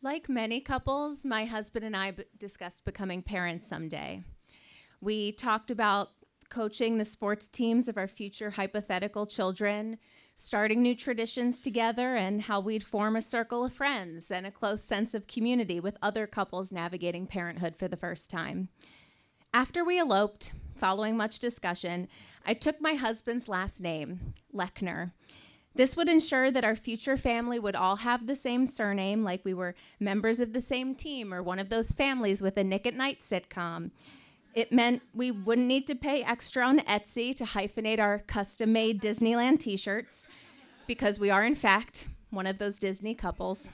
Like many couples, my husband and I discussed becoming parents someday. We talked about coaching the sports teams of our future hypothetical children, starting new traditions together, and how we'd form a circle of friends and a close sense of community with other couples navigating parenthood for the first time. After we eloped, following much discussion, I took my husband's last name, Lechner. This would ensure that our future family would all have the same surname, like we were members of the same team or one of those families with a Nick at Night sitcom. It meant we wouldn't need to pay extra on Etsy to hyphenate our custom-made Disneyland t-shirts, because we are, in fact, one of those Disney couples.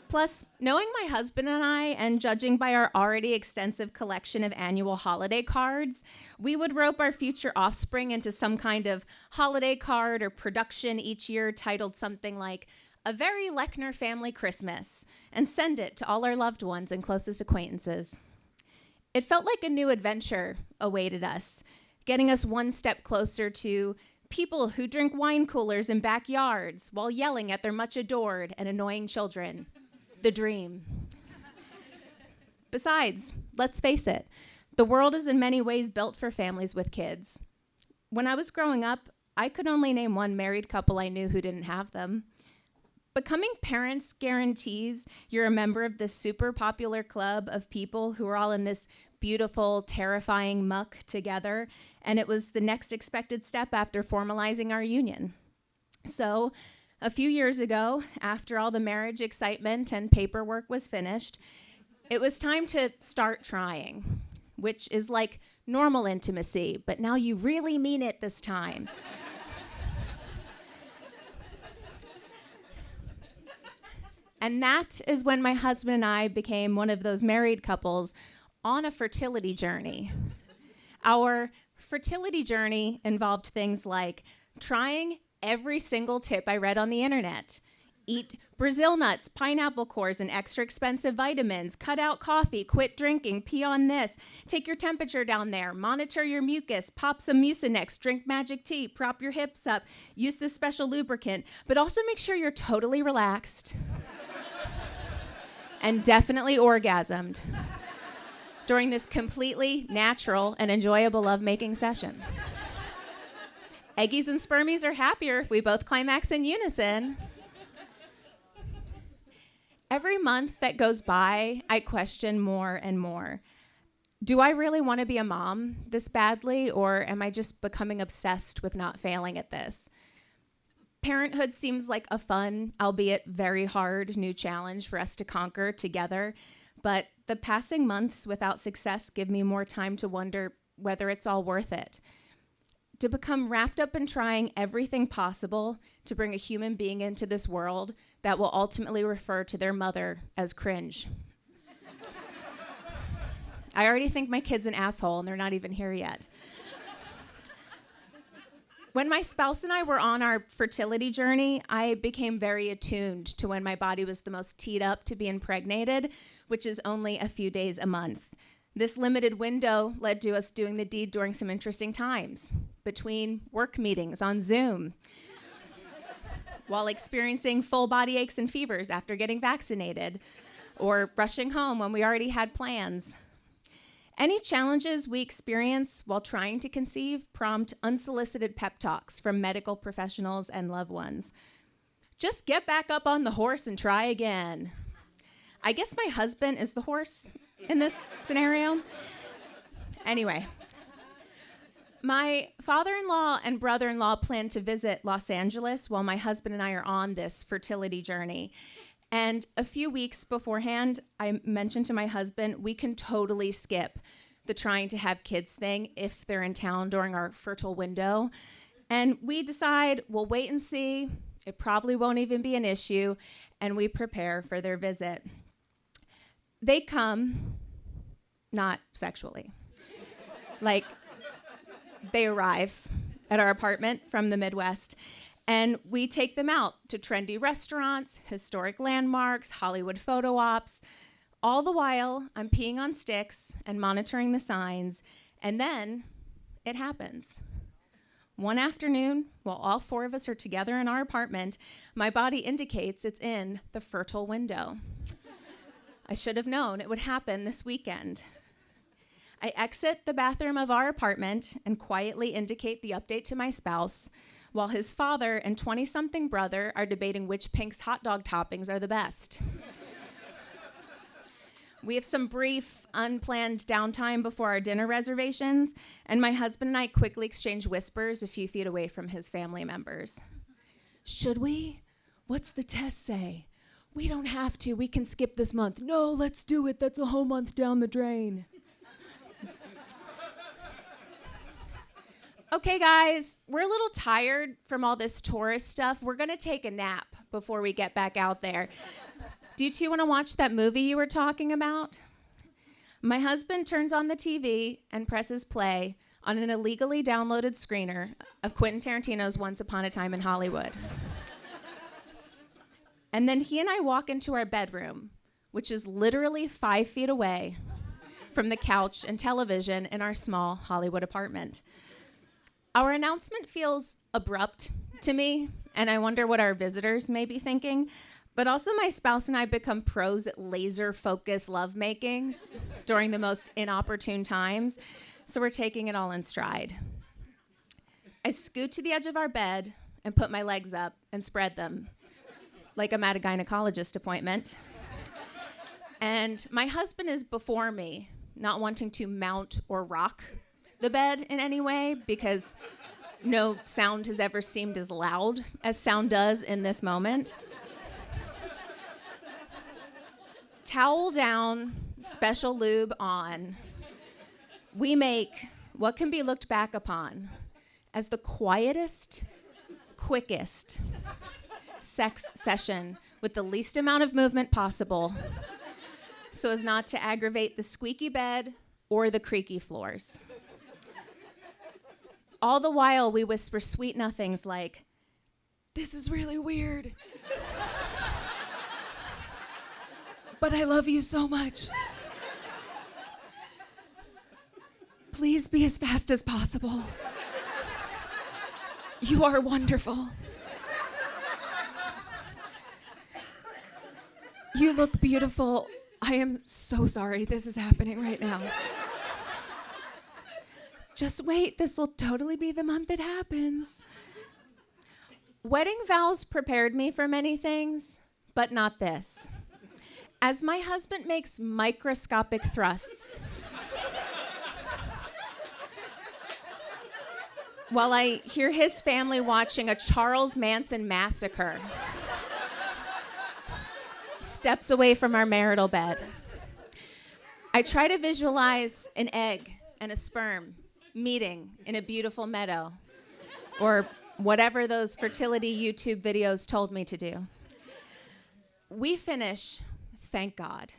Plus, knowing my husband and I, and judging by our already extensive collection of annual holiday cards, we would rope our future offspring into some kind of holiday card or production each year titled something like A Very Lechner Family Christmas, and send it to all our loved ones and closest acquaintances. It felt like a new adventure awaited us, getting us one step closer to people who drink wine coolers in backyards while yelling at their much adored and annoying children. The dream. Besides, let's face it, the world is in many ways built for families with kids. When I was growing up, I could only name one married couple I knew who didn't have them. Becoming parents guarantees you're a member of this super popular club of people who are all in this beautiful, terrifying muck together, and it was the next expected step after formalizing our union. So, a few years ago, after all the marriage excitement and paperwork was finished, it was time to start trying, which is like normal intimacy, but now you really mean it this time. And that is when my husband and I became one of those married couples on a fertility journey. Our fertility journey involved things like trying every single tip I read on the internet. Eat Brazil nuts, pineapple cores, and extra expensive vitamins. Cut out coffee, quit drinking, pee on this. Take your temperature down there. Monitor your mucus. Pop some Mucinex. Drink magic tea. Prop your hips up. Use this special lubricant. But also make sure you're totally relaxed. And definitely orgasmed during this completely natural and enjoyable lovemaking session. Eggies and spermies are happier if we both climax in unison. Every month that goes by, I question more and more. Do I really want to be a mom this badly, or am I just becoming obsessed with not failing at this? Parenthood seems like a fun, albeit very hard, new challenge for us to conquer together, but the passing months without success give me more time to wonder whether it's all worth it. To become wrapped up in trying everything possible to bring a human being into this world that will ultimately refer to their mother as cringe. I already think my kid's an asshole and they're not even here yet. When my spouse and I were on our fertility journey, I became very attuned to when my body was the most teed up to be impregnated, which is only a few days a month. This limited window led to us doing the deed during some interesting times, between work meetings on Zoom, while experiencing full body aches and fevers after getting vaccinated, or rushing home when we already had plans. Any challenges we experience while trying to conceive prompt unsolicited pep talks from medical professionals and loved ones. Just get back up on the horse and try again. I guess my husband is the horse in this scenario. Anyway, my father-in-law and brother-in-law plan to visit Los Angeles while my husband and I are on this fertility journey. And a few weeks beforehand, I mentioned to my husband, we can totally skip the trying to have kids thing if they're in town during our fertile window. And we decide we'll wait and see. It probably won't even be an issue. And we prepare for their visit. They come, not sexually. Like, they arrive at our apartment from the Midwest. And we take them out to trendy restaurants, historic landmarks, Hollywood photo ops. All the while, I'm peeing on sticks and monitoring the signs. And then it happens. One afternoon, while all 4 of us are together in our apartment, my body indicates it's in the fertile window. I should have known it would happen this weekend. I exit the bathroom of our apartment and quietly indicate the update to my spouse, while his father and 20-something brother are debating which Pink's hot dog toppings are the best. We have some brief, unplanned downtime before our dinner reservations, and my husband and I quickly exchange whispers a few feet away from his family members. Should we? What's the test say? We don't have to. We can skip this month. No, let's do it. That's a whole month down the drain. Okay, guys, we're a little tired from all this tourist stuff. We're going to take a nap before we get back out there. Do you two want to watch that movie you were talking about? My husband turns on the TV and presses play on an illegally downloaded screener of Quentin Tarantino's Once Upon a Time in Hollywood. And then he and I walk into our bedroom, which is literally 5 feet away from the couch and television in our small Hollywood apartment. Our announcement feels abrupt to me, and I wonder what our visitors may be thinking. But also my spouse and I become pros at laser-focused lovemaking during the most inopportune times, so we're taking it all in stride. I scoot to the edge of our bed and put my legs up and spread them, like I'm at a gynecologist appointment. And my husband is before me, not wanting to mount or rock the bed in any way, because no sound has ever seemed as loud as sound does in this moment. Towel down, special lube on. We make what can be looked back upon as the quietest, quickest sex session with the least amount of movement possible, so as not to aggravate the squeaky bed or the creaky floors. All the while, we whisper sweet nothings like, "This is really weird. But I love you so much. Please be as fast as possible. You are wonderful. You look beautiful. I am so sorry this is happening right now. Just wait, this will totally be the month it happens." Wedding vows prepared me for many things, but not this. As my husband makes microscopic thrusts, while I hear his family watching a Charles Manson massacre steps away from our marital bed, I try to visualize an egg and a sperm meeting in a beautiful meadow, or whatever those fertility YouTube videos told me to do. We finish, thank God,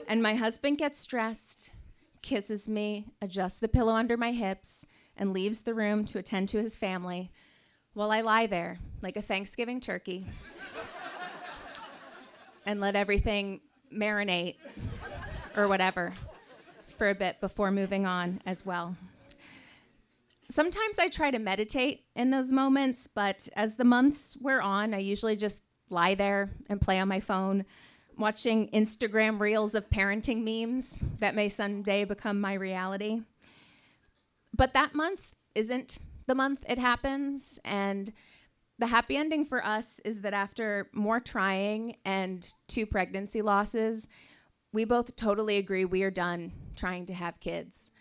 and my husband gets dressed, kisses me, adjusts the pillow under my hips, and leaves the room to attend to his family, while I lie there like a Thanksgiving turkey and let everything marinate or whatever for a bit before moving on as well. Sometimes I try to meditate in those moments, but as the months wear on, I usually just lie there and play on my phone, watching Instagram reels of parenting memes that may someday become my reality. But that month isn't the month it happens, and the happy ending for us is that after more trying and 2 pregnancy losses, we both totally agree we are done trying to have kids.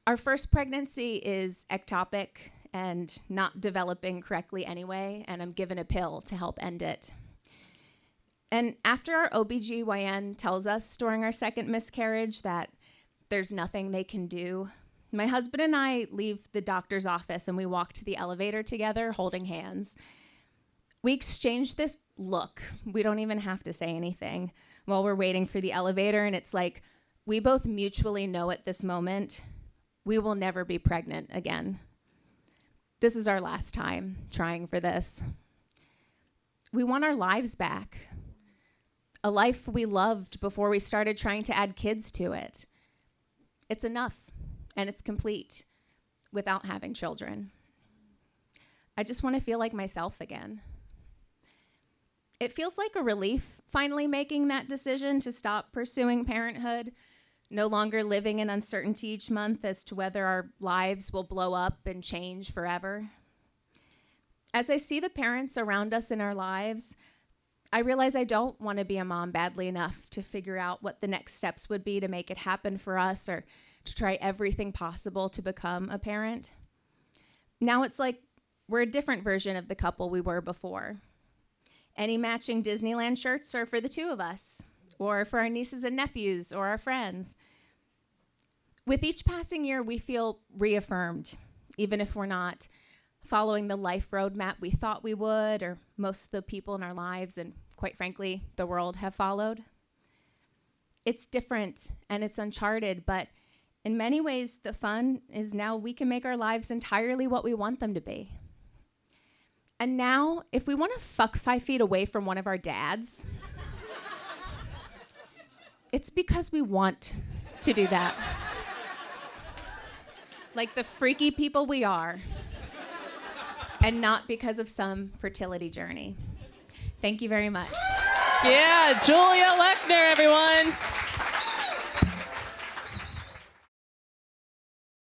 Our first pregnancy is ectopic and not developing correctly anyway, and I'm given a pill to help end it. And after our OBGYN tells us during our second miscarriage that there's nothing they can do, my husband and I leave the doctor's office and we walk to the elevator together holding hands. We exchange this look. We don't even have to say anything while we're waiting for the elevator, and it's like we both mutually know at this moment we will never be pregnant again. This is our last time trying for this. We want our lives back. A life we loved before we started trying to add kids to it. It's enough, and it's complete without having children. I just want to feel like myself again. It feels like a relief finally making that decision to stop pursuing parenthood, no longer living in uncertainty each month as to whether our lives will blow up and change forever. As I see the parents around us in our lives, I realize I don't want to be a mom badly enough to figure out what the next steps would be to make it happen for us or to try everything possible to become a parent. Now it's like we're a different version of the couple we were before. Any matching Disneyland shirts are for the two of us, or for our nieces and nephews, or our friends. With each passing year, we feel reaffirmed, even if we're not following the life roadmap we thought we would, or most of the people in our lives, and quite frankly, the world have followed. It's different and it's uncharted, but in many ways, the fun is now we can make our lives entirely what we want them to be. And now, if we want to fuck 5 feet away from one of our dads, it's because we want to do that. Like the freaky people we are. And not because of some fertility journey. Thank you very much. Yeah, Julia Lechner, everyone.